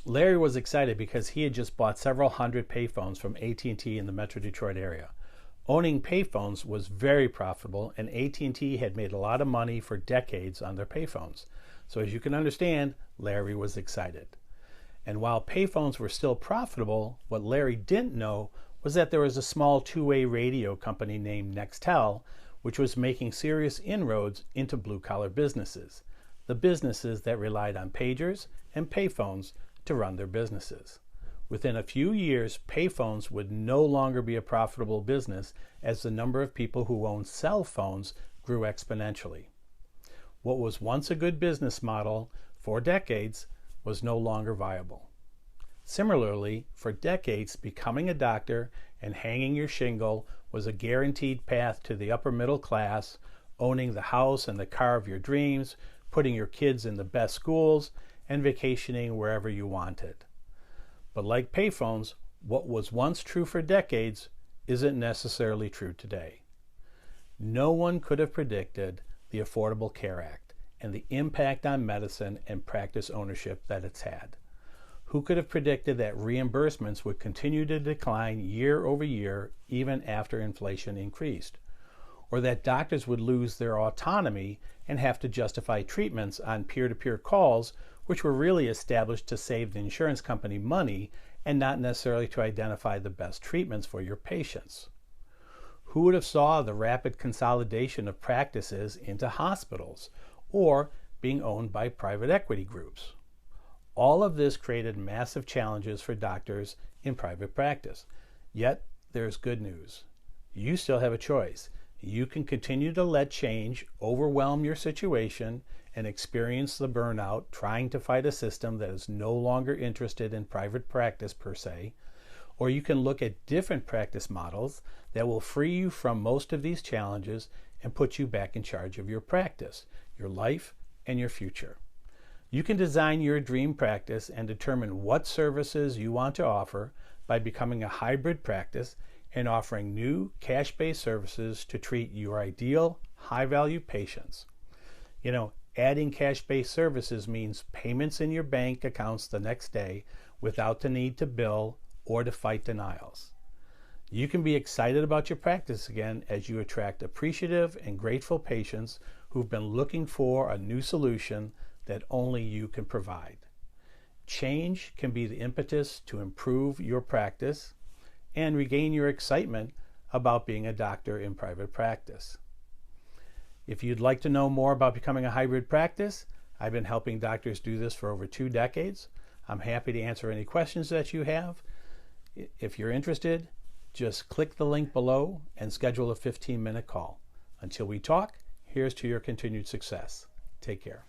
Larry was excited because he had just bought several hundred payphones from AT&T in the Metro Detroit area. Owning payphones was very profitable, and AT&T had made a lot of money for decades on their payphones. So as you can understand, Larry was excited. And while payphones were still profitable, what Larry didn't know was that there was a small two-way radio company named Nextel, which was making serious inroads into blue-collar businesses, the businesses that relied on pagers and payphones to run their businesses. Within a few years, payphones would no longer be a profitable business as the number of people who owned cell phones grew exponentially. What was once a good business model for decades was no longer viable. Similarly, for decades, becoming a doctor and hanging your shingle was a guaranteed path to the upper middle class, owning the house and the car of your dreams, putting your kids in the best schools, and vacationing wherever you wanted. But like payphones, what was once true for decades isn't necessarily true today. No one could have predicted the Affordable Care Act and the impact on medicine and practice ownership that it's had. Who could have predicted that reimbursements would continue to decline year over year even after inflation increased? Or that doctors would lose their autonomy and have to justify treatments on peer-to-peer calls, which were really established to save the insurance company money and not necessarily to identify the best treatments for your patients? Who would have saw the rapid consolidation of practices into hospitals or being owned by private equity groups? All of this created massive challenges for doctors in private practice. Yet, there's good news. You still have a choice. You can continue to let change overwhelm your situation and experience the burnout trying to fight a system that is no longer interested in private practice per se, or you can look at different practice models that will free you from most of these challenges and put you back in charge of your practice, your life, and your future. You can design your dream practice and determine what services you want to offer by becoming a hybrid practice and offering new cash-based services to treat your ideal high-value patients. Adding cash-based services means payments in your bank accounts the next day without the need to bill or to fight denials. You can be excited about your practice again as you attract appreciative and grateful patients who've been looking for a new solution that only you can provide. Change can be the impetus to improve your practice and regain your excitement about being a doctor in private practice. If you'd like to know more about becoming a hybrid practice, I've been helping doctors do this for over 2 decades. I'm happy to answer any questions that you have. If you're interested, just click the link below and schedule a 15-minute call. Until we talk, here's to your continued success. Take care.